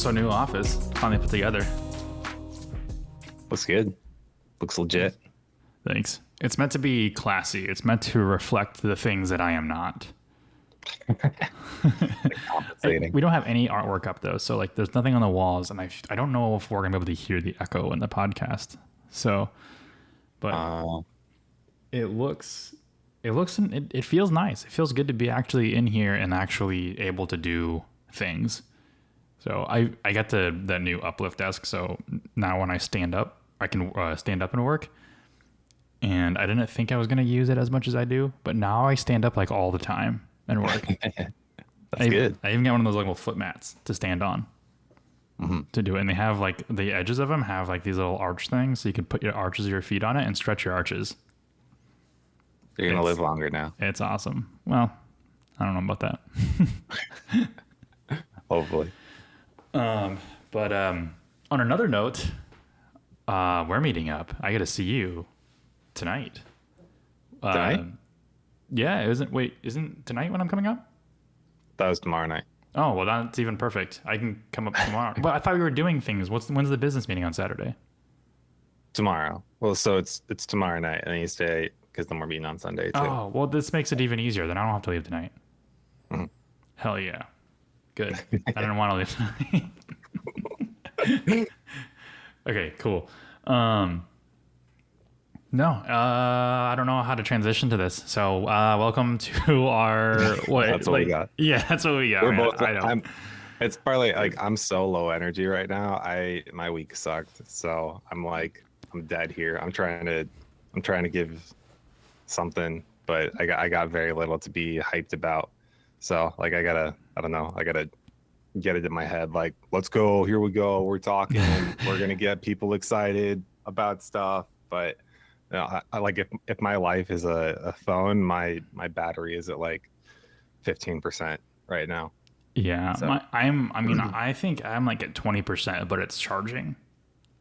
So new office finally put together. Looks good. Looks legit. Thanks. It's meant to be classy. It's meant to reflect the things that I am not. Compensating. We don't have any artwork up though, so like there's nothing on the walls, and I don't know if we're gonna be able to hear the echo in the podcast. So, but it looks it feels nice. It feels good to be actually in here and actually able to do things. So I got the new uplift desk, so now when I stand up, I can stand up and work. And I didn't think I was going to use it as much as I do, but now I stand up like all the time and work. That's good. I even got one of those little foot mats to stand on to do it. And they have like the edges of them have like these little arch things, so you can put your arches of your feet on it and stretch your arches. You're going to live longer now. It's awesome. Well, I don't know about that. Hopefully. But on another note, we're meeting up. I got to see you tonight. Tonight? Yeah, isn't tonight when I'm coming up? That was tomorrow night. Oh, well, that's even perfect. I can come up tomorrow. But I thought we were doing things. When's the business meeting on Saturday? Tomorrow. Well, so it's tomorrow night, and then you stay because then we're meeting on Sunday too. Oh, well, this makes it even easier. Then I don't have to leave tonight. Mhm. Hell yeah. Good. I didn't want to leave tonight. Okay, cool. No, I don't know how to transition to this. So, welcome to our what? That's what we got. Yeah, that's what we got. We're man. both. I know. It's probably like I'm so low energy right now. My week sucked, so I'm dead here. I'm trying to give something, but I got very little to be hyped about. So like I gotta get it in my head. Like, let's go. Here we go. We're talking. We're gonna get people excited about stuff. But you know, I like if my life is a phone, my battery is at like 15% right now. Yeah, So. I think I'm like at 20%, but it's charging.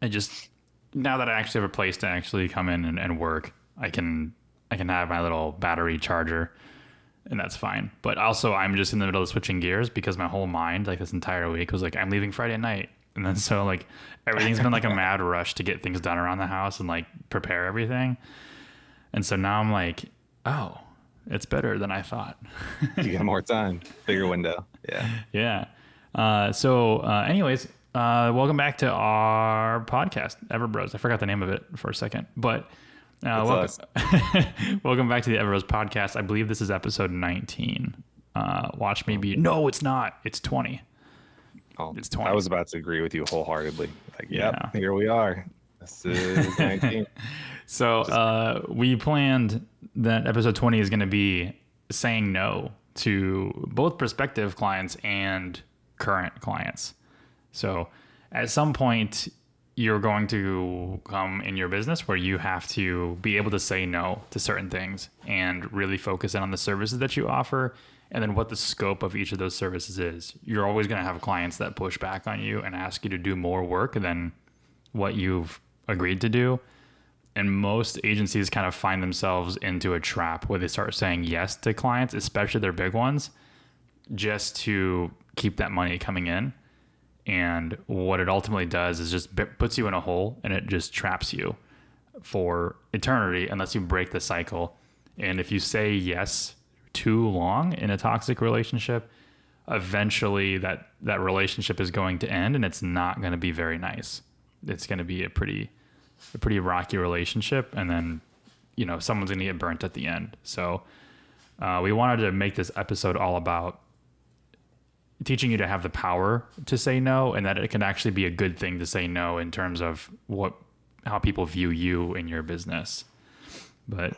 I just now that I actually have a place to actually come in and work, I can have my little battery charger, and that's fine. But also, I'm just in the middle of switching gears because my whole mind, like this entire week, was like, I'm leaving Friday night. And then so like everything's been like a mad rush to get things done around the house and like prepare everything. And so now I'm like, oh, it's better than I thought. You got more time, bigger window. Yeah. Yeah. Anyways, welcome back to our podcast, Everbros. I forgot the name of it for a second, but welcome back to the Everbros podcast. I believe this is episode 19. Watch me be. No, it's not. It's 20. Oh, It's 20. I was about to agree with you wholeheartedly. Like, yep, Here we are. This is 19. So we planned that episode 20 is going to be saying no to both prospective clients and current clients. So at some point, you're going to come in your business where you have to be able to say no to certain things and really focus in on the services that you offer and then what the scope of each of those services is. You're always going to have clients that push back on you and ask you to do more work than what you've agreed to do. And most agencies kind of find themselves into a trap where they start saying yes to clients, especially their big ones, just to keep that money coming in. And what it ultimately does is just puts you in a hole, and it just traps you for eternity unless you break the cycle. And if you say yes too long in a toxic relationship, eventually that relationship is going to end, and it's not going to be very nice. It's going to be a pretty rocky relationship, and then someone's going to get burnt at the end. So we wanted to make this episode all about teaching you to have the power to say no, and that it can actually be a good thing to say no in terms of how people view you in your business. But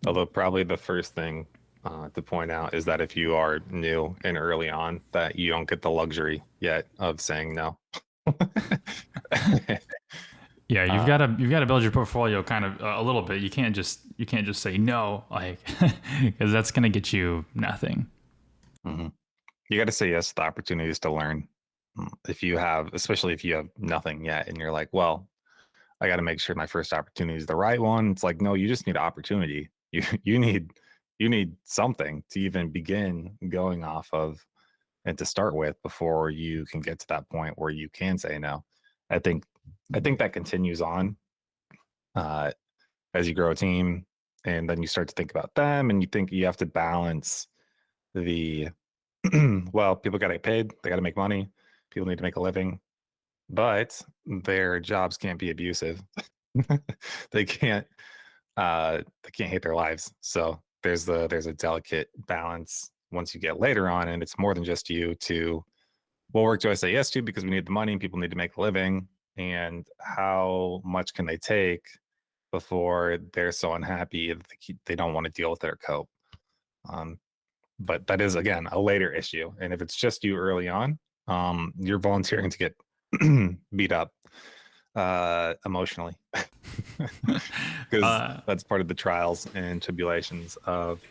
although probably the first thing to point out is that if you are new and early on, that you don't get the luxury yet of saying no. Yeah, you've got to build your portfolio kind of a little bit. You can't just say no, like, because that's going to get you nothing. Mm-hmm. You got to say yes to the opportunities to learn. Especially if you have nothing yet, and you're like, well, I got to make sure my first opportunity is the right one. It's like, no, you just need opportunity. You need something to even begin going off of. and to start with before you can get to that point where you can say no. I think I think that continues on uh, as you grow a team, and then you start to think about them, and you think you have to balance the well, people got to get paid, they got to make money, people need to make a living, but their jobs can't be abusive. they can't they can't hate their lives. So there's a delicate balance once you get later on, and it's more than just you to what work do I say yes to because we need the money and people need to make a living, and how much can they take before they're so unhappy that they don't want to deal with it or cope. Um, but that is again a later issue, and if it's just you early on, you're volunteering to get beat up emotionally because that's part of the trials and tribulations of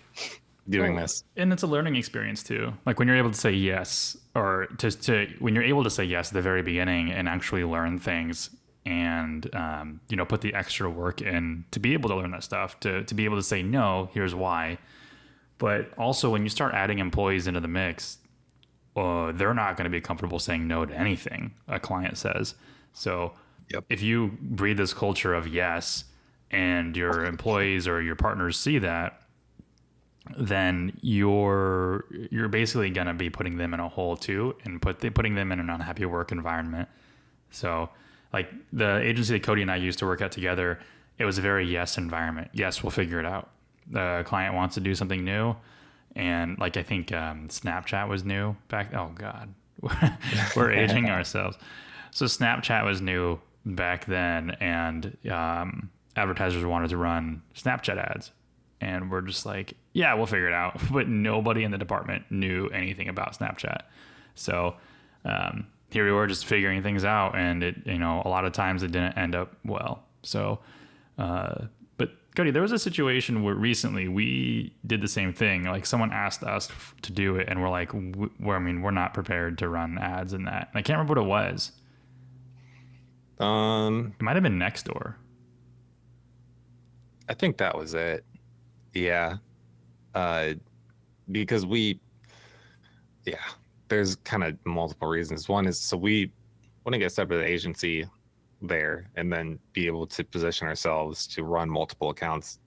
doing this. And it's a learning experience too. Like when you're able to say yes, or to when you're able to say yes at the very beginning and actually learn things, and put the extra work in to be able to learn that stuff, to be able to say no, here's why. But also when you start adding employees into the mix, they're not going to be comfortable saying no to anything a client says. So Yep. if you breed this culture of yes, and your employees or your partners see that, then you're basically going to be putting them in a hole too, and putting them in an unhappy work environment. So like the agency that Cody and I used to work at together, it was a very yes environment. Yes, we'll figure it out. The client wants to do something new. And like, I think Snapchat was new back. Oh God, we're aging ourselves. So Snapchat was new back then, and advertisers wanted to run Snapchat ads. And we're just like, yeah, we'll figure it out. But nobody in the department knew anything about Snapchat. So here we were just figuring things out. And it, a lot of times it didn't end up well. So, but Cody, there was a situation where recently we did the same thing. Like someone asked us to do it, and we're like, we're not prepared to run ads in that. And I can't remember what it was. It might have been Nextdoor. I think that was it. Yeah. Because there's kind of multiple reasons. One is so we want to get set up with an agency there and then be able to position ourselves to run multiple accounts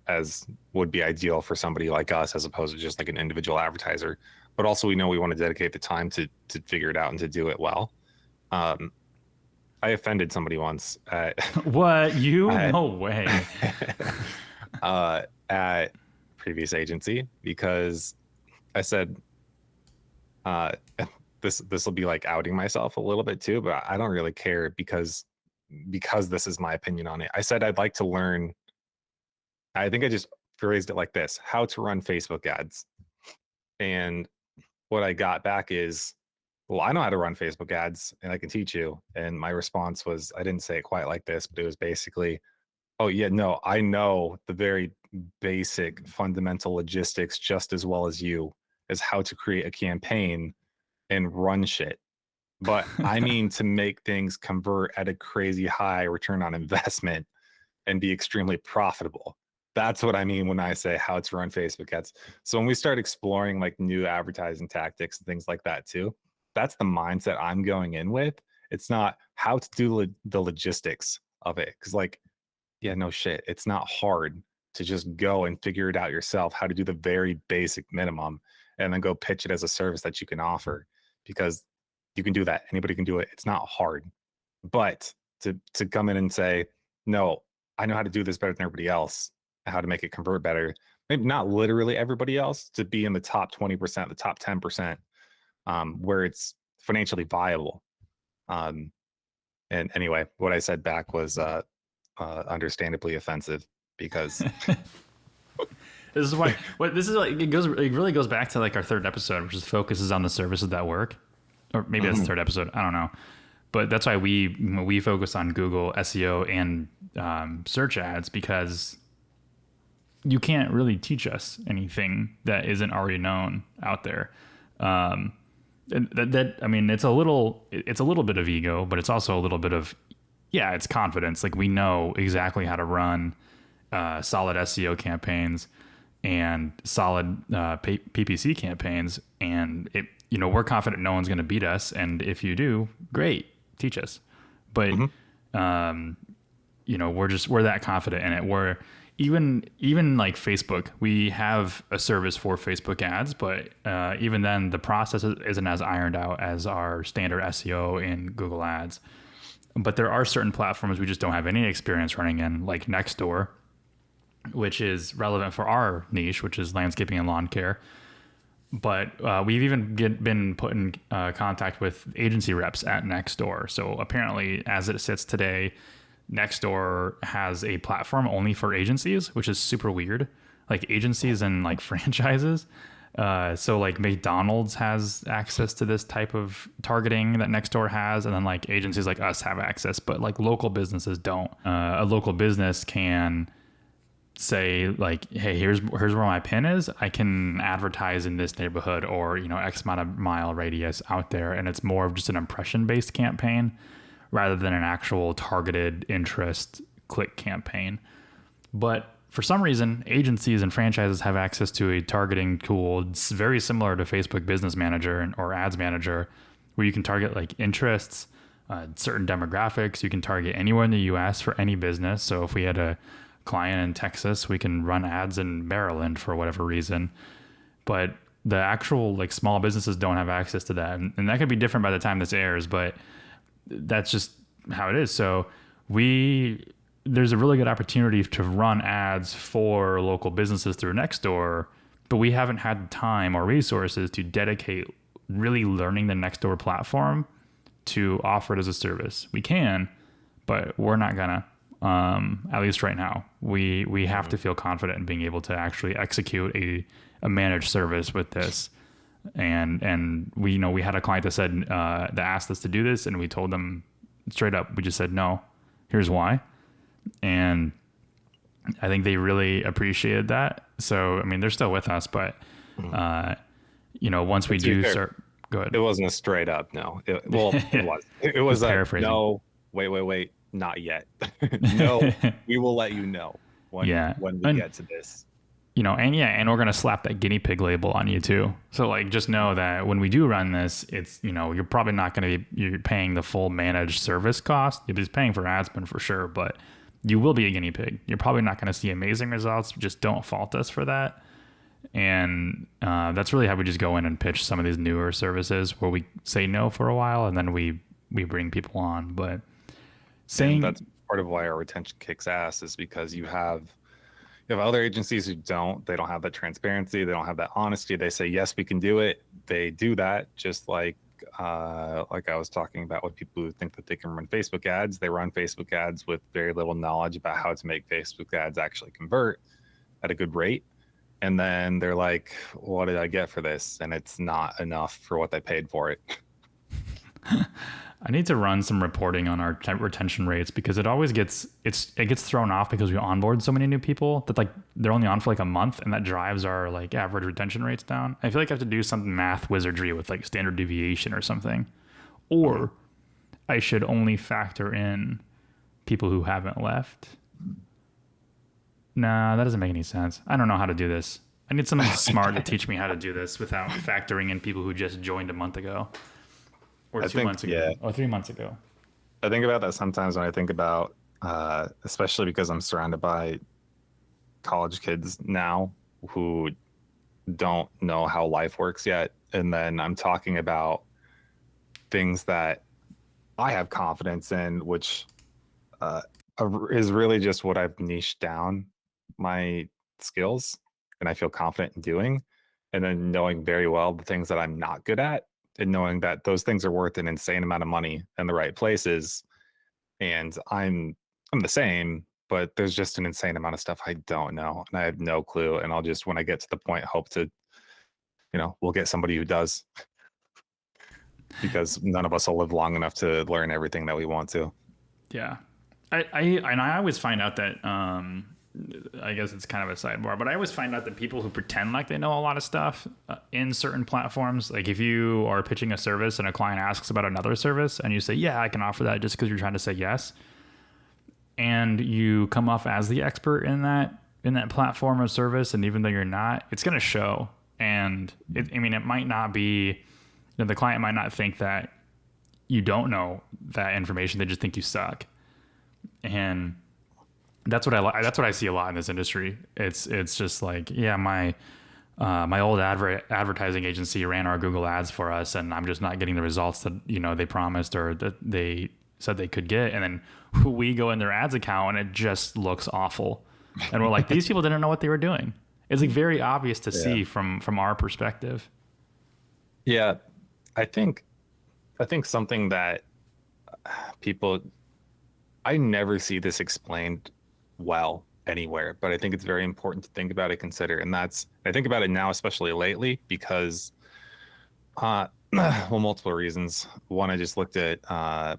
as would be ideal for somebody like us as opposed to just like an individual advertiser. But also we know we want to dedicate the time to figure it out and to do it well. I offended somebody once What? No way. At previous agency because I said this will be like outing myself a little bit too, but I don't really care because this is my opinion on it. I said I'd like to learn. I think I just phrased it like this: how to run Facebook ads. And what I got back is, well, I know how to run Facebook ads and I can teach you. And my response was, I didn't say it quite like this, but it was basically, oh yeah, no, I know the very basic fundamental logistics just as well as you as how to create a campaign and run shit. But I mean to make things convert at a crazy high return on investment and be extremely profitable. That's what I mean when I say how to run Facebook ads. So when we start exploring like new advertising tactics and things like that too, that's the mindset I'm going in with. It's not how to do the logistics of it. Cause like, yeah, no shit. It's not hard to just go and figure it out yourself, how to do the very basic minimum and then go pitch it as a service that you can offer because you can do that. Anybody can do it. It's not hard. But to come in and say, no, I know how to do this better than everybody else, how to make it convert better. Maybe not literally everybody else, to be in the top 20%, the top 10%, where it's financially viable. And anyway, what I said back was understandably offensive because This is why. This is like it really goes back to like our third episode, which is focuses on the services that work, or maybe that's the third episode. I don't know, but that's why we focus on Google SEO and search ads, because you can't really teach us anything that isn't already known out there. And that I mean, it's a little bit of ego, but it's also a little bit of it's confidence. Like we know exactly how to run solid SEO campaigns. and solid PPC campaigns. And we're confident no one's going to beat us. And if you do, great, teach us. But, we're that confident in it. We're even like Facebook, we have a service for Facebook ads, but even then the process isn't as ironed out as our standard SEO in Google Ads. But there are certain platforms we just don't have any experience running in, like Nextdoor, which is relevant for our niche, which is landscaping and lawn care. But we've even been put in contact with agency reps at Nextdoor. So apparently, as it sits today, Nextdoor has a platform only for agencies, which is super weird. Like agencies and like franchises. So like McDonald's has access to this type of targeting that Nextdoor has, and then like agencies like us have access, but like local businesses don't. A local business can say like, hey, here's where my pin is. I can advertise in this neighborhood or, X amount of mile radius out there. And it's more of just an impression based campaign rather than an actual targeted interest click campaign. But for some reason, agencies and franchises have access to a targeting tool. It's very similar to Facebook Business Manager or Ads Manager, where you can target like interests, certain demographics. You can target anywhere in the US for any business. So if we had a client in Texas, we can run ads in Maryland for whatever reason. But the actual like small businesses don't have access to that. And that could be different by the time this airs, but that's just how it is. So there's a really good opportunity to run ads for local businesses through Nextdoor, but we haven't had time or resources to dedicate really learning the Nextdoor platform to offer it as a service. We can, but we're not gonna, at least right now. We have to feel confident in being able to actually execute a managed service with this. And we had a client that said, that asked us to do this, and we told them straight up, we just said, no, here's why. And I think they really appreciated that. So, I mean, they're still with us, but, once we do start, go ahead. It wasn't a straight up no. It was. It was paraphrasing. No, wait, not yet. No, we will let you know when we get to this. And we're going to slap that guinea pig label on you too. So like, just know that when we do run this, it's, you're probably not going to be, you're paying the full managed service cost. You're just paying for ad spend for sure, but you will be a guinea pig. You're probably not going to see amazing results. Just don't fault us for that. And that's really how we just go in and pitch some of these newer services where we say no for a while and then we bring people on. But that's part of why our retention kicks ass, is because you have other agencies who they don't have that transparency. They don't have that honesty. They say, yes, we can do it. They do that. Just like I was talking about with people who think that they can run Facebook ads. They run Facebook ads with very little knowledge about how to make Facebook ads actually convert at a good rate. And then they're like, what did I get for this? And it's not enough for what they paid for it. I need to run some reporting on our retention rates, because it always gets thrown off because we onboard so many new people that like they're only on for like a month, and that drives our like average retention rates down. I feel like I have to do some math wizardry with like standard deviation or something, or I should only factor in people who haven't left. Nah, that doesn't make any sense. I don't know how to do this. I need someone smart to teach me how to do this without factoring in people who just joined a month ago. Or 2 months ago. Yeah. Or 3 months ago. I think about that sometimes when I think about, especially because I'm surrounded by college kids now who don't know how life works yet. And then I'm talking about things that I have confidence in, which is really just what I've niched down my skills and I feel confident in doing. And then knowing very well the things that I'm not good at, and knowing that those things are worth an insane amount of money in the right places. And I'm the same, but there's just an insane amount of stuff I don't know. And I have no clue. And I'll just, when I get to the point, hope to, we'll get somebody who does, because none of us will live long enough to learn everything that we want to. Yeah. I always find out that, I guess it's kind of a sidebar, but I always find out that people who pretend like they know a lot of stuff in certain platforms, like if you are pitching a service and a client asks about another service and you say, yeah, I can offer that, just because you're trying to say yes, and you come off as the expert in that, in that platform or service, and even though you're not, it's going to show. And it might not be, the client might not think that you don't know that information. They just think you suck. And that's what that's what I see a lot in this industry. It's just like, yeah, my old advertising agency ran our Google ads for us, and I'm just not getting the results that, they promised or that they said they could get. And then we go in their ads account and it just looks awful. And we're like, these people didn't know what they were doing. It's like very obvious to see from our perspective. Yeah. I think something that people, I never see this explained well anywhere, but I think it's very important to think about it, consider. And I think about it now, especially lately, because, well, multiple reasons. One, I just looked at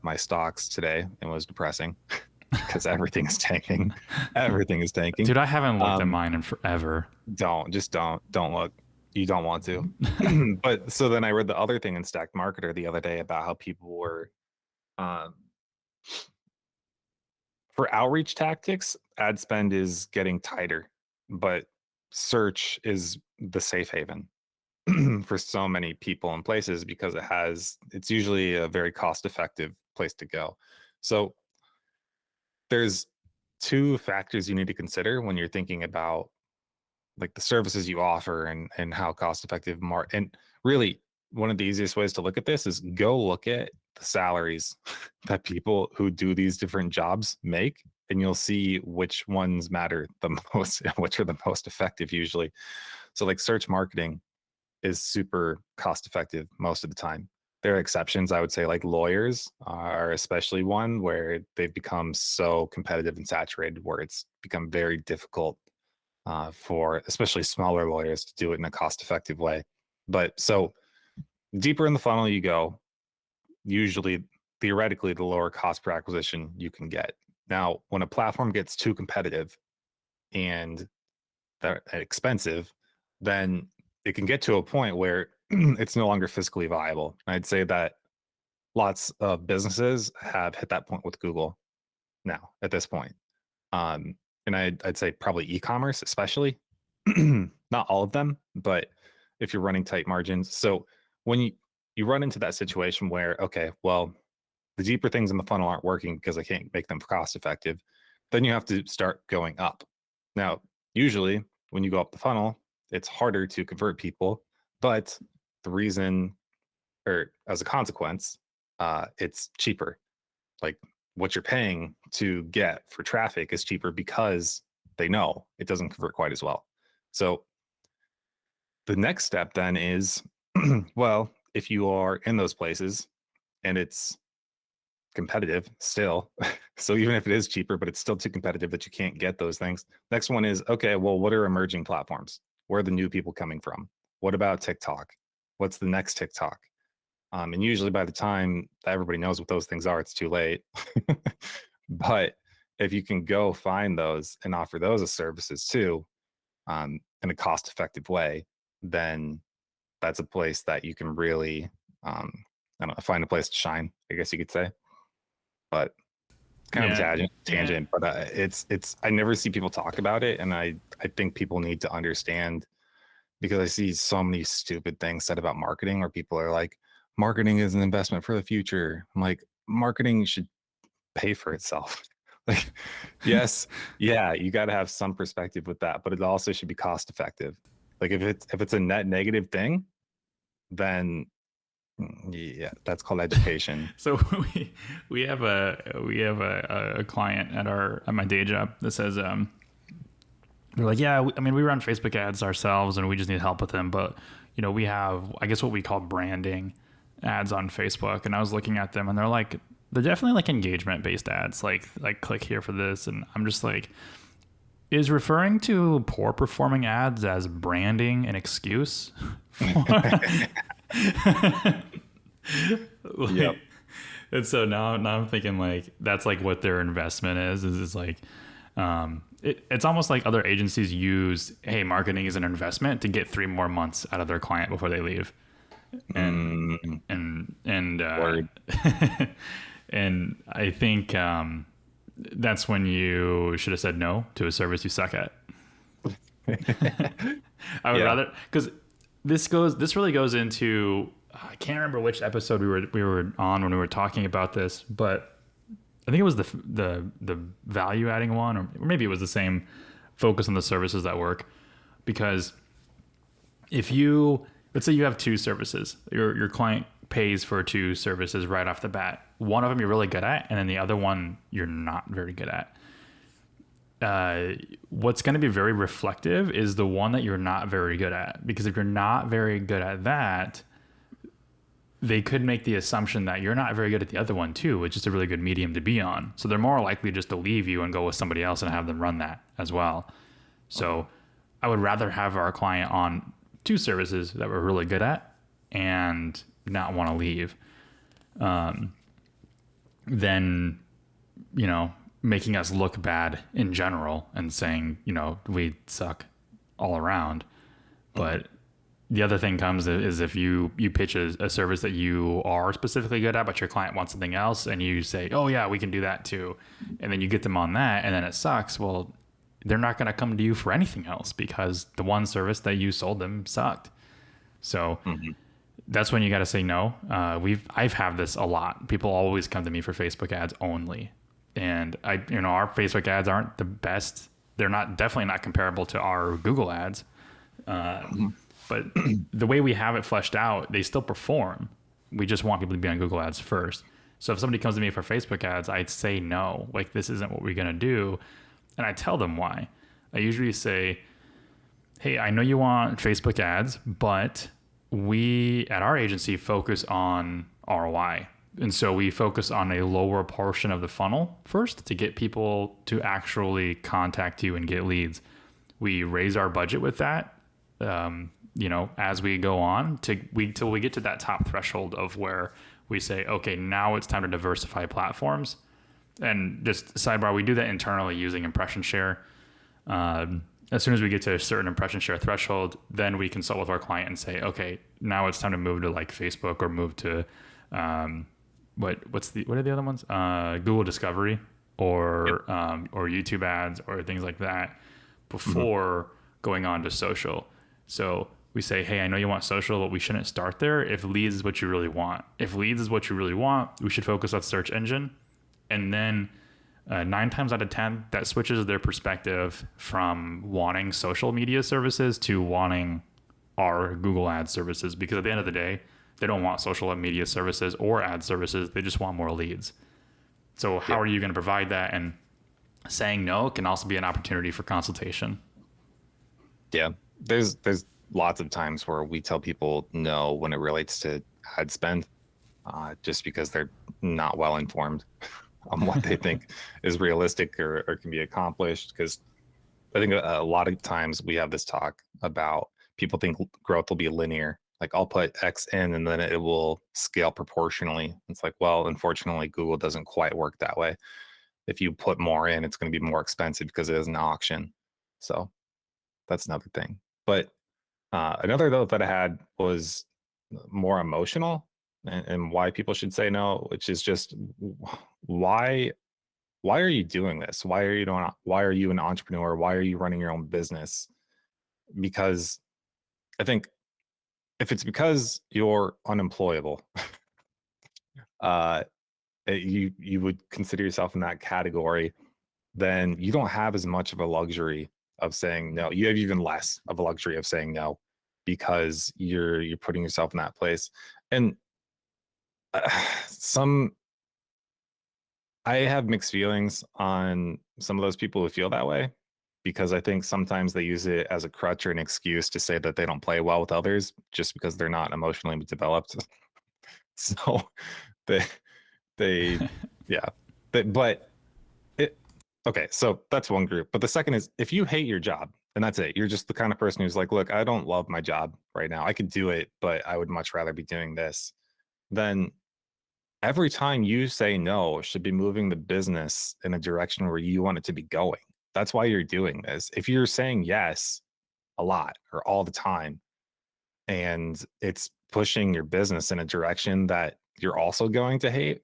my stocks today and was depressing because everything is tanking. Everything is tanking. Dude, I haven't looked at mine in forever. Don't look. You don't want to. But so then I read the other thing in Stack Marketer the other day about how people were, for outreach tactics, ad spend is getting tighter, but search is the safe haven for so many people and places because it's usually a very cost-effective place to go. So there's two factors you need to consider when you're thinking about like the services you offer and how cost effective and really one of the easiest ways to look at this is go look at the salaries that people who do these different jobs make, and you'll see which ones matter the most and which are the most effective usually. So like search marketing is super cost effective most of the time. There are exceptions. I would say like lawyers are especially one where they've become so competitive and saturated where it's become very difficult for especially smaller lawyers to do it in a cost-effective way. But so deeper in the funnel you go, usually theoretically the lower cost per acquisition you can get. Now, when a platform gets too competitive and they're expensive, then it can get to a point where it's no longer fiscally viable. I'd say that lots of businesses have hit that point with Google now at this point. And I'd say probably e-commerce, especially, not all of them, but if you're running tight margins. So when you run into that situation where, okay, well, the deeper things in the funnel aren't working because I can't make them cost effective, then you have to start going up. Now, usually when you go up the funnel, it's harder to convert people, but the reason, or as a consequence, it's cheaper. Like what you're paying to get for traffic is cheaper because they know it doesn't convert quite as well. So the next step then is, well, if you are in those places and it's competitive still, so even if it is cheaper, but it's still too competitive that you can't get those things. Next one is, okay, well, what are emerging platforms? Where are the new people coming from? What about TikTok? What's the next TikTok? And usually by the time everybody knows what those things are, it's too late. But if you can go find those and offer those as services too, in a cost-effective way, then that's a place that you can really, I don't know, find a place to shine, I guess you could say. But kind of a tangent, but it's I never see people talk about it, and I think people need to understand, because I see so many stupid things said about marketing where people are like, marketing is an investment for the future. I'm like, marketing should pay for itself. Like, yes, yeah, you got to have some perspective with that, but it also should be cost effective. Like if it's a net negative thing, then yeah, that's called education. So we have a client at my day job that says they're like, yeah, we run Facebook ads ourselves and we just need help with them, but we have, I guess, what we call branding ads on Facebook. And I was looking at them and they're definitely like engagement based ads, like click here for this. And I'm just like, is referring to poor performing ads as branding an excuse? Yep. And so now I'm thinking like that's like what their investment is like it's almost like other agencies use, hey, marketing is an investment to get 3 more months out of their client before they leave. And and I think that's when you should have said no to a service you suck at. I would Yeah. rather, because this really goes into, I can't remember which episode we were on when we were talking about this, but I think it was the value adding one, or maybe it was the same focus on the services that work. Because if you, let's say you have two services, your client pays for two services right off the bat. One of them you're really good at, and then the other one you're not very good at. What's going to be very reflective is the one that you're not very good at, because if you're not very good at that, they could make the assumption that you're not very good at the other one too, which is a really good medium to be on. So they're more likely just to leave you and go with somebody else and have them run that as well. So I would rather have our client on two services that we're really good at and not want to leave, than, making us look bad in general and saying, we suck all around. But the other thing comes is if you pitch a service that you are specifically good at, but your client wants something else, and you say, oh yeah, we can do that too. And then you get them on that, and then it sucks. Well, they're not going to come to you for anything else because the one service that you sold them sucked. So that's when you got to say no. I've had this a lot. People always come to me for Facebook ads only. And our Facebook ads aren't the best. They're definitely not comparable to our Google ads. But the way we have it fleshed out, they still perform. We just want people to be on Google ads first. So if somebody comes to me for Facebook ads, I'd say no, like this isn't what we're going to do. And I tell them why. I usually say, hey, I know you want Facebook ads, but we at our agency focus on ROI. And so we focus on a lower portion of the funnel first to get people to actually contact you and get leads. We raise our budget with that, as we go on till we get to that top threshold of where we say, okay, now it's time to diversify platforms. And just sidebar, we do that internally using impression share. As soon as we get to a certain impression share threshold, then we consult with our client and say, okay, now it's time to move to like Facebook or move to, what are the other ones? Google Discovery or YouTube ads or things like that before going on to social. So we say, hey, I know you want social, but we shouldn't start there if leads is what you really want. If leads is what you really want, we should focus on search engine. And then 9 times out of 10, that switches their perspective from wanting social media services to wanting our Google ad services. Because at the end of the day, they don't want social media services or ad services. They just want more leads. So how are you going to provide that? And saying no can also be an opportunity for consultation. Yeah. There's lots of times where we tell people no when it relates to ad spend, just because they're not well informed on what they think is realistic or can be accomplished. Because I think a lot of times we have this talk about people think growth will be linear. Like I'll put X in and then it will scale proportionally. It's like, well, unfortunately, Google doesn't quite work that way. If you put more in, it's going to be more expensive because it is an auction. So that's another thing. But another though that I had was more emotional and why people should say no, which is just why are you doing this? Why are you an entrepreneur? Why are you running your own business? Because I think if it's because you're unemployable, you would consider yourself in that category, then you don't have as much of a luxury of saying no. You have even less of a luxury of saying no because you're putting yourself in that place. And I have mixed feelings on some of those people who feel that way, because I think sometimes they use it as a crutch or an excuse to say that they don't play well with others just because they're not emotionally developed. So they yeah. But it okay, so that's one group. But the second is if you hate your job and that's it, you're just the kind of person who's like, look, I don't love my job right now. I could do it, but I would much rather be doing this. Then every time you say no should be moving the business in a direction where you want it to be going. That's why you're doing this. If you're saying yes a lot or all the time and it's pushing your business in a direction that you're also going to hate,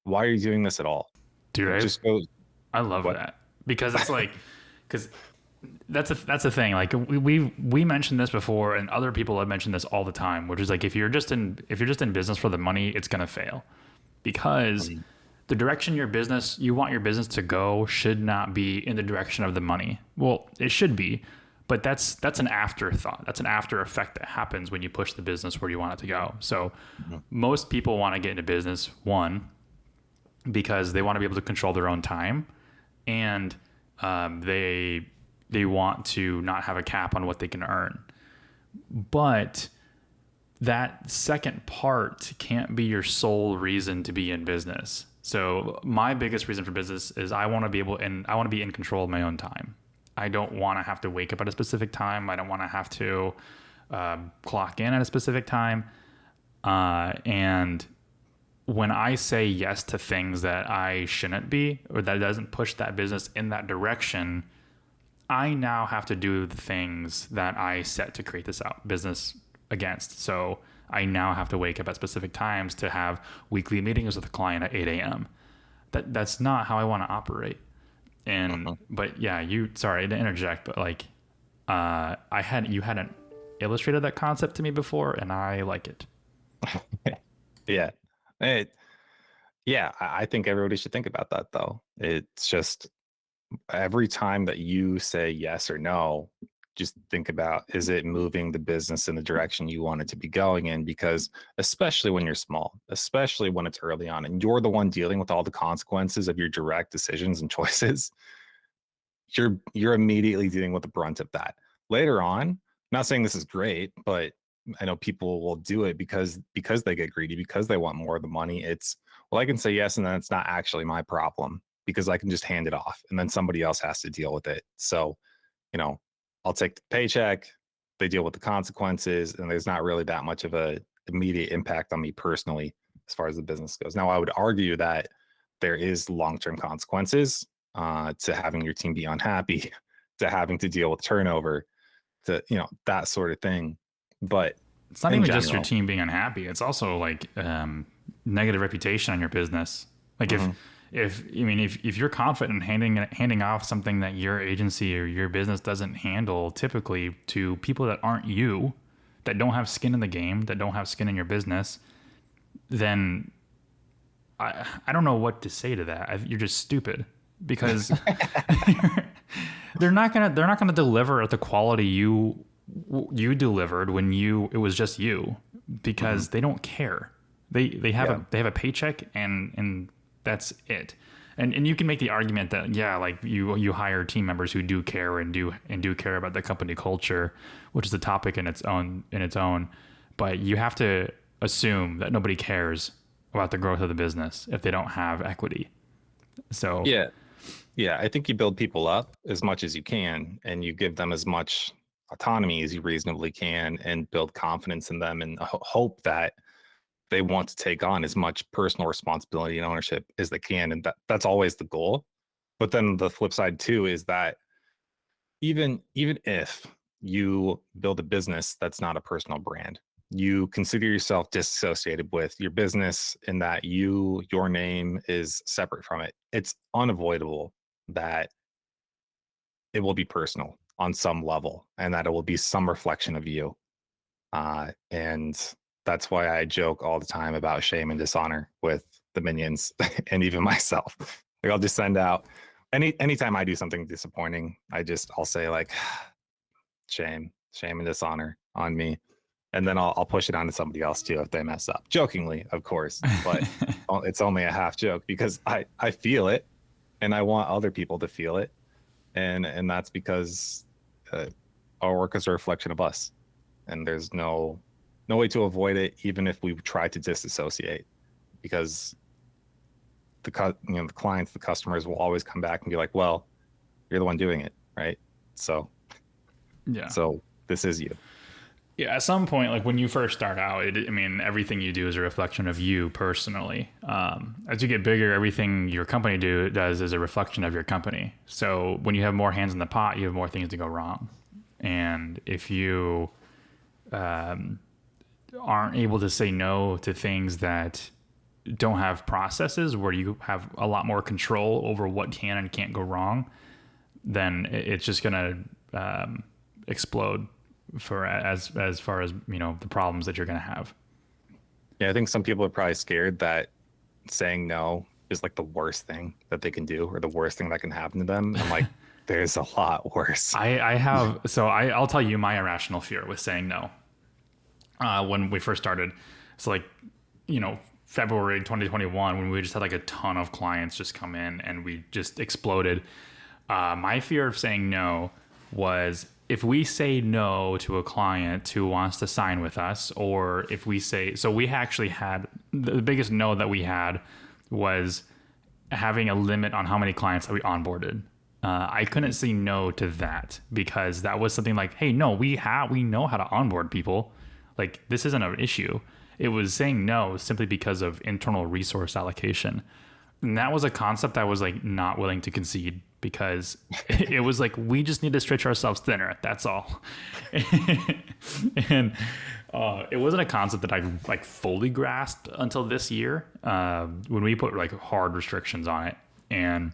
why are you doing this at all? Dude, Just go. I love What? that, because it's like, because that's the thing. Like we mentioned this before, and other people have mentioned this all the time, which is like if you're just in business for the money, it's gonna fail, because Mhm. the direction you want your business to go should not be in the direction of the money. Well, it should be, but that's an afterthought. That's an after effect that happens when you push the business where you want it to go. So Mhm. most people want to get into business, one, because they want to be able to control their own time, and they want to not have a cap on what they can earn. But that second part can't be your sole reason to be in business. So my biggest reason for business is I want to be able, and I want to be in control of my own time. I don't want to have to wake up at a specific time. I don't want to have to clock in at a specific time. And when I say yes to things that I shouldn't be, or that doesn't push that business in that direction, I now have to do the things that I set to create this out business against. So I now have to wake up at specific times to have weekly meetings with a client at 8 a.m. That's not how I want to operate. And Mhm. but yeah, sorry to interject, but like you hadn't illustrated that concept to me before, and I like it. Yeah. It, yeah, I think everybody should think about that though. It's just every time that you say yes or no, just think about, is it moving the business in the direction you want it to be going in? Because especially when you're small, especially when it's early on and you're the one dealing with all the consequences of your direct decisions and choices, you're immediately dealing with the brunt of that. Later on, not saying this is great, but I know people will do it because they get greedy, because they want more of the money. It's, well, I can say yes, and then it's not actually my problem because I can just hand it off, and then somebody else has to deal with it. So, you know, I'll take the paycheck, they deal with the consequences, and there's not really that much of a immediate impact on me personally as far as the business goes. Now, I would argue that there is long-term consequences to having your team be unhappy, to having to deal with turnover, to that sort of thing. But It's not in even just your general, team being unhappy. It's also like negative reputation on your business. Like mhm, if you're confident in handing off something that your agency or your business doesn't handle typically to people that aren't you, that don't have skin in the game, that don't have skin in your business, then I don't know what to say to that. You're just stupid, because they're not gonna deliver at the quality you delivered when it was just you, mhm, because they don't care. yeah, They have a paycheck, and that's it. And you can make the argument that, yeah, like you hire team members who do care and do care about the company culture, which is a topic in its own. But you have to assume that nobody cares about the growth of the business if they don't have equity. So yeah, yeah. I think you build people up as much as you can, and you give them as much autonomy as you reasonably can, and build confidence in them, and hope that they want to take on as much personal responsibility and ownership as they can, and that's always the goal. But then the flip side too is that even if you build a business that's not a personal brand, you consider yourself disassociated with your business in that your name is separate from it, it's unavoidable that it will be personal on some level, and that it will be some reflection of you. And that's why I joke all the time about shame and dishonor with the minions and even myself. Like I'll just send out anytime I do something disappointing, I'll say like shame and dishonor on me. And then I'll push it onto somebody else too if they mess up. Jokingly, of course, but it's only a half joke because I feel it and I want other people to feel it. And that's because uh, our work is a reflection of us, and there's no way to avoid it, even if we try to disassociate, because the clients, the customers will always come back and be like, well, you're the one doing it, right? So yeah. so this is you. Yeah, at some point, like when you first start out, everything you do is a reflection of you personally. As you get bigger, everything your company does is a reflection of your company. So when you have more hands in the pot, you have more things to go wrong. And if you aren't able to say no to things that don't have processes where you have a lot more control over what can and can't go wrong, then it's just gonna explode for as far as the problems that you're gonna have. Yeah, I think some people are probably scared that saying no is like the worst thing that they can do or the worst thing that can happen to them. I'm like, there's a lot worse. I have so I'll tell you my irrational fear with saying no. When we first started, it's like February 2021 when we just had like a ton of clients just come in and we just exploded. My fear of saying no was if we say no to a client who wants to sign with us, or if we say, so we actually had the biggest no that we had was having a limit on how many clients that we onboarded. I couldn't say no to that because that was something like, hey, no, we know how to onboard people. Like this isn't an issue. It was saying no simply because of internal resource allocation. And that was a concept I was like not willing to concede because it was like, we just need to stretch ourselves thinner. That's all. And it wasn't a concept that I like fully grasped until this year when we put like hard restrictions on it. And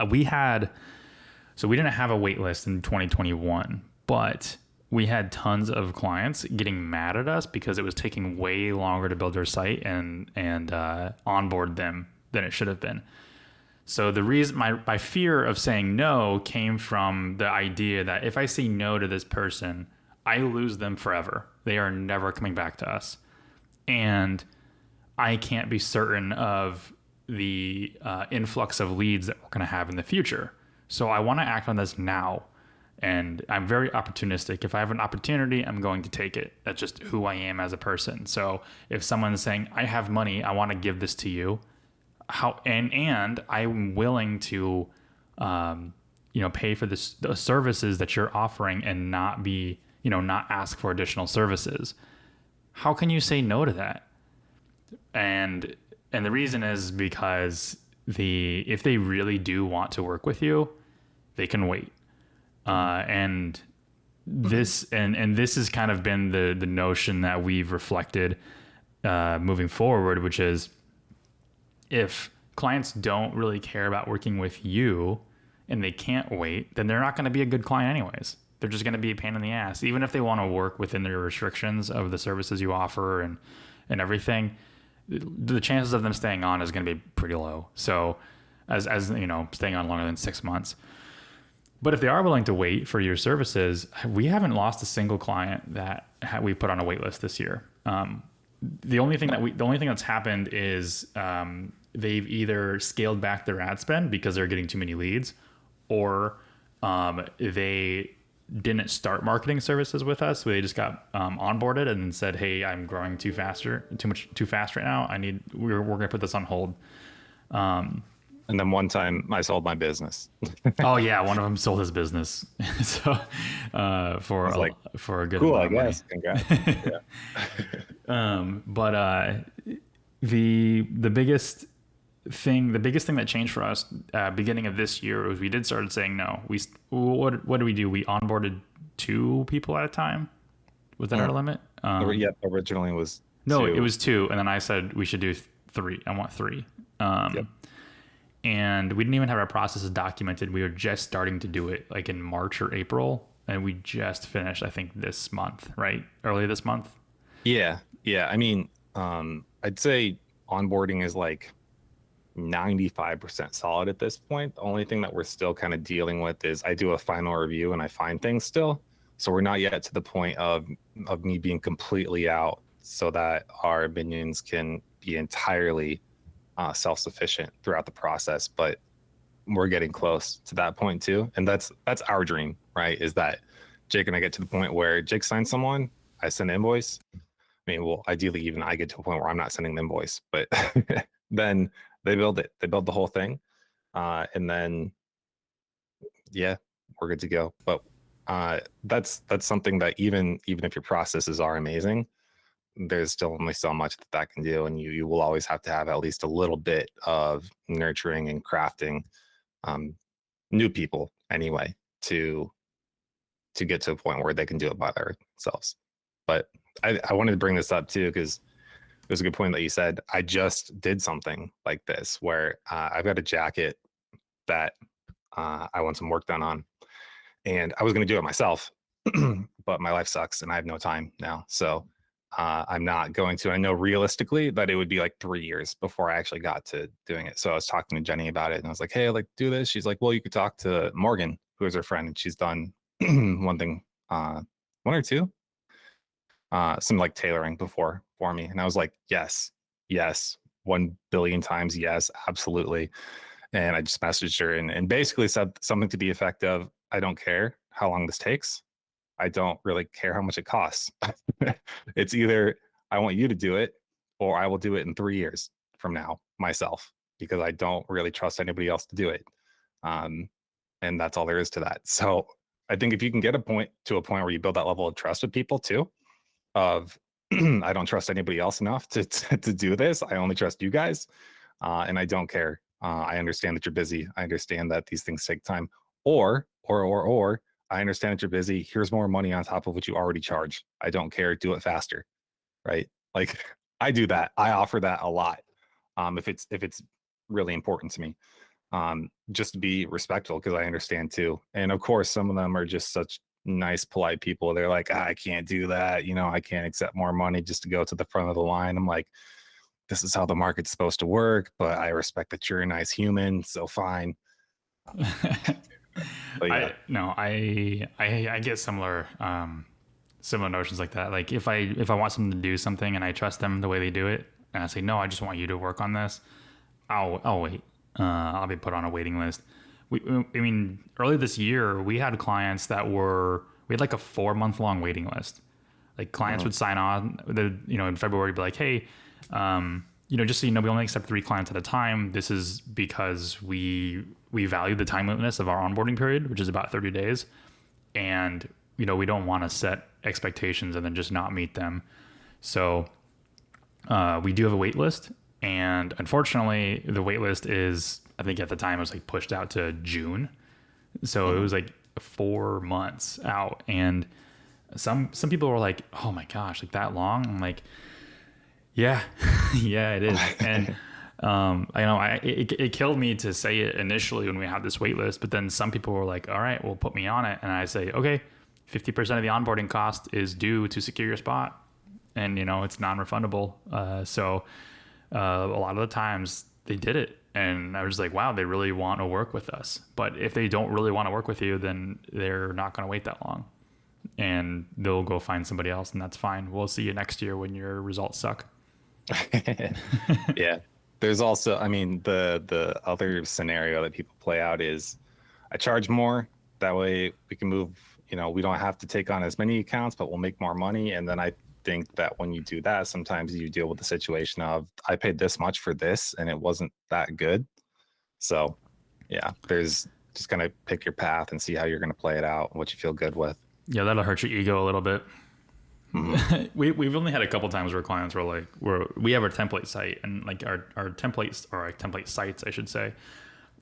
we didn't have a wait list in 2021, but we had tons of clients getting mad at us because it was taking way longer to build their site and onboard them than it should have been. So the reason my fear of saying no came from the idea that if I say no to this person, I lose them forever. They are never coming back to us. And I can't be certain of the influx of leads that we're going to have in the future. So I want to act on this now. And I'm very opportunistic. If I have an opportunity, I'm going to take it. That's just who I am as a person. So if someone's saying, I have money, I want to give this to you, and I'm willing to pay for the services that you're offering and not be, not ask for additional services. How can you say no to that? And the reason is because if they really do want to work with you, they can wait. And this has kind of been the notion that we've reflected moving forward, which is if clients don't really care about working with you and they can't wait, then they're not going to be a good client anyways. They're just going to be a pain in the ass. Even if they want to work within the restrictions of the services you offer and everything, the chances of them staying on is going to be pretty low. So as staying on longer than 6 months. But if they are willing to wait for your services, we haven't lost a single client that we put on a wait list this year. The only thing that's happened is they've either scaled back their ad spend because they're getting too many leads, or they didn't start marketing services with us. So they just got onboarded and said, "Hey, I'm growing too fast right now. We're going to put this on hold." And then one time I sold my business. Oh yeah, one of them sold his business. So for a good cool, amount I of guess. money. Congrats. Yeah. But the biggest thing that changed for us beginning of this year was we started saying no. What do we do? We onboarded 2 people at a time. Was that our limit? Yeah, originally was no, 2. It was 2, and then I said we should do 3. I want 3. Yep. And we didn't even have our processes documented. We were just starting to do it like in March or April. And we just finished, I think, this month, right? Early this month. Yeah. I mean, I'd say onboarding is like 95% solid at this point. The only thing that we're still kind of dealing with is I do a final review and I find things still. So we're not yet to the point of me being completely out so that our minions can be entirely self-sufficient throughout the process, but we're getting close to that point too. And that's our dream, right? Is that Jake and I get to the point where Jake signs someone, I send an invoice. I mean, well, ideally even I get to a point where I'm not sending the invoice, but then they build it. They build the whole thing. And then, yeah, we're good to go. But that's something that even if your processes are amazing, there's still only so much that can do, and you will always have to have at least a little bit of nurturing and crafting new people anyway to get to a point where they can do it by themselves. But I wanted to bring this up too because there's a good point that you said. I just did something like this where I've got a jacket that I want some work done on, and I was going to do it myself, but my life sucks and I have no time now. So I'm not going to. I know realistically that it would be like 3 years before I actually got to doing it. So I was talking to Jenny about it, and I was like, "Hey, I like do this." She's like, "Well, you could talk to Morgan, who is her friend, and she's done one thing, one or two, some like tailoring before for me." And I was like, "Yes, yes, 1 billion times yes, absolutely." And I just messaged her and basically said something to the effect of, "I don't care how long this takes. I don't really care how much it costs. It's either I want you to do it or I will do it in 3 years from now myself, because I don't really trust anybody else to do it." Um, and that's all there is to that. So I think if you can get to a point where you build that level of trust with people too, of I don't trust anybody else enough to do this. I only trust you guys, and I don't care. I understand that you're busy. I understand that these things take time. Or I understand that you're busy. Here's more money on top of what you already charge. I don't care. Do it faster, right? Like I do that. I offer that a lot. If it's really important to me, just to be respectful, because I understand too. And of course, some of them are just such nice, polite people. They're like, I can't do that. I can't accept more money just to go to the front of the line. I'm like, this is how the market's supposed to work, but I respect that you're a nice human, so fine. But yeah. I no, I get similar notions like that. Like if I want someone to do something and I trust them the way they do it, and I say no, I just want you to work on this, I'll wait. I'll be put on a waiting list. I mean, early this year we had clients we had like a 4 month long waiting list. Like clients would sign on, in February, be like, hey, just so you know, we only accept 3 clients at a time. This is because we value the timeliness of our onboarding period, which is about 30 days. And, we don't want to set expectations and then just not meet them. So we do have a wait list. And unfortunately, the wait list is, I think at the time it was like pushed out to June. So it was like 4 months out. And some people were like, oh my gosh, like that long? I'm like, yeah, yeah, it is. And I know it killed me to say it initially when we had this wait list, but then some people were like, all right, well, put me on it. And I say, okay, 50% of the onboarding cost is due to secure your spot. And, it's non-refundable. So a lot of the times they did it. And I was like, wow, they really want to work with us. But if they don't really want to work with you, then they're not going to wait that long. And they'll go find somebody else, and that's fine. We'll see you next year when your results suck. Yeah. There's also, I mean, the other scenario that people play out is I charge more. That way we can move, we don't have to take on as many accounts, but we'll make more money. And then I think that when you do that, sometimes you deal with the situation of I paid this much for this and it wasn't that good. So yeah, there's just kind of pick your path and see how you're going to play it out, what you feel good with. Yeah, that'll hurt your ego a little bit. Mm-hmm. We've only had a couple times where clients were like, we have our template site and like our templates, or our template sites, I should say.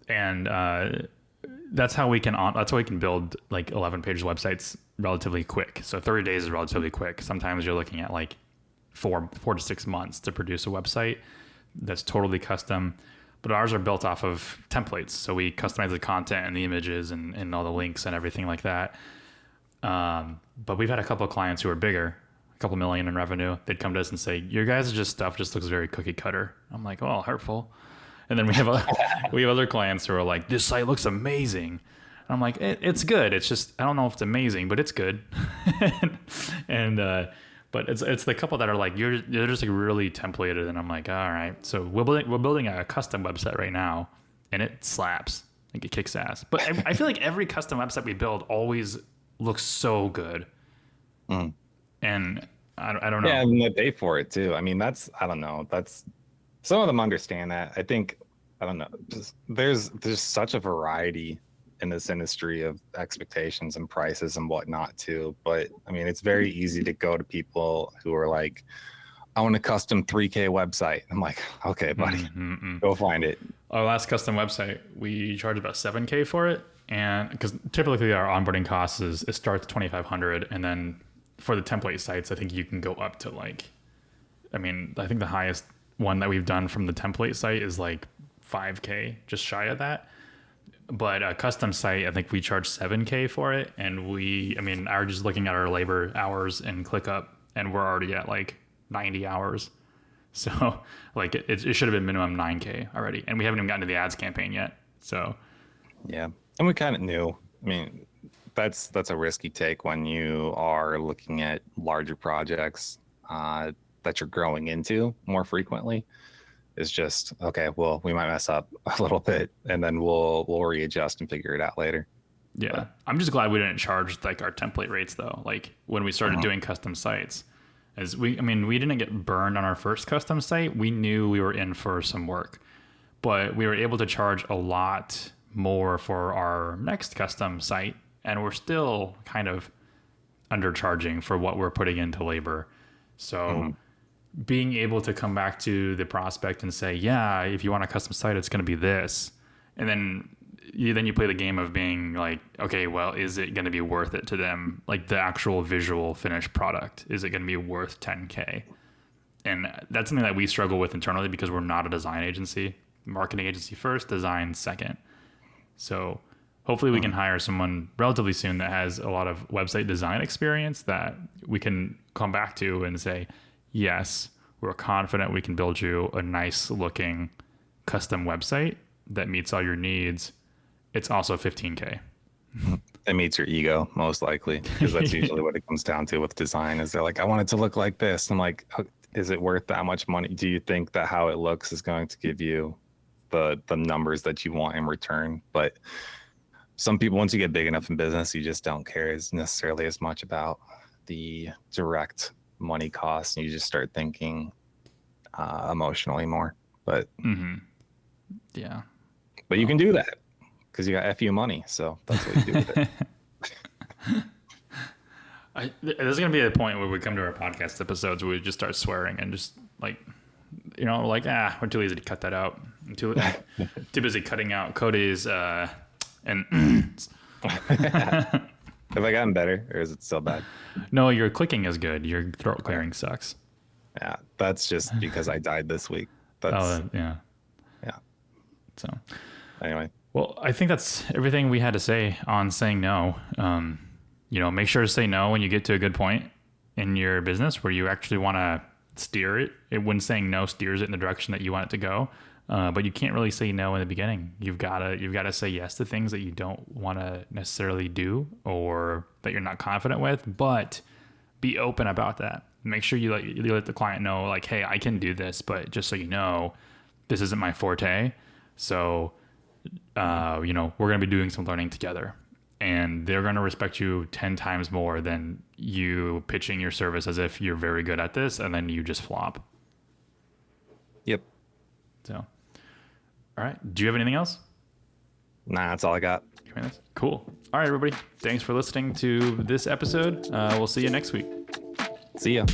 And that's how we can build like 11-page websites relatively quick. So 30 days is relatively quick. Sometimes you're looking at like 4 to 6 months to produce a website that's totally custom. But ours are built off of templates. So we customize the content and the images and all the links and everything like that. But we've had a couple of clients who are bigger, a couple million in revenue. They'd come to us and say, your guys' stuff just looks very cookie cutter. I'm like, oh, hurtful. And then we have other clients who are like, this site looks amazing. And I'm like, it's good. It's just, I don't know if it's amazing, but it's good. But it's the couple that are like, they're just like really templated. And I'm like, all right. So we're building a custom website right now, and it slaps. Like it kicks ass. But I feel like every custom website we build always looks so good. And I don't know. Yeah, and they pay for it too. I mean, I don't know. Some of them understand that. I think, I don't know. There's such a variety in this industry of expectations and prices and whatnot too. But I mean, it's very easy to go to people who are like, I want a custom 3K website. I'm like, okay, buddy, go find it. Our last custom website, we charged about 7K for it. And because typically our onboarding costs it starts at 2,500, and then for the template sites, I think you can go up to I think the highest one that we've done from the template site is like 5K, just shy of that. But a custom site, I think we charge $7K for it. And I was just looking at our labor hours in ClickUp, and we're already at like 90 hours. So like it should have been minimum 9K already. And we haven't even gotten to the ads campaign yet. So yeah. And we kind of knew, I mean, that's a risky take when you are looking at larger projects that you're growing into more frequently. It's just, okay, well, we might mess up a little bit and then we'll readjust and figure it out later. Yeah. But I'm just glad we didn't charge like our template rates though. Like when we started doing custom sites, we didn't get burned on our first custom site. We knew we were in for some work, but we were able to charge a lot more for our next custom site. And we're still kind of undercharging for what we're putting into labor. So being able to come back to the prospect and say, yeah, if you want a custom site, it's going to be this. And then you play the game of being like, okay, well, is it going to be worth it to them? Like the actual visual finished product, is it going to be worth 10K? And that's something that we struggle with internally because we're not a design agency. Marketing agency first, design second. So hopefully we can hire someone relatively soon that has a lot of website design experience that we can come back to and say, yes, we're confident we can build you a nice looking custom website that meets all your needs. It's also 15K. it meets your ego most likely, because that's usually what it comes down to with design is they're like, I want it to look like this. I'm like, is it worth that much money? Do you think that how it looks is going to give you the numbers that you want in return? But some people, once you get big enough in business, you just don't care as necessarily as much about the direct money costs, and you just start thinking emotionally more. But yeah, but you can do that because you got FU money, so that's what you do with it. There's gonna be a point where we come to our podcast episodes where we just start swearing and just like, we're too lazy to cut that out. I'm too busy cutting out Cody's and. Have I gotten better, or is it still bad? No, your clicking is good. Your throat clearing sucks. Yeah, that's just because I died this week. That's yeah. So anyway. Well, I think that's everything we had to say on saying no. Make sure to say no when you get to a good point in your business where you actually want to steer it. When saying no steers it in the direction that you want it to go. But you can't really say no in the beginning. You've got to say yes to things that you don't want to necessarily do or that you're not confident with, but be open about that. Make sure you let the client know, like, hey, I can do this, but just so you know, this isn't my forte. So, we're going to be doing some learning together, and they're going to respect you 10 times more than you pitching your service as if you're very good at this and then you just flop. Yep. So. All right. Do you have anything else? Nah, that's all I got. Cool. All right, everybody. Thanks for listening to this episode. We'll see you next week. See ya.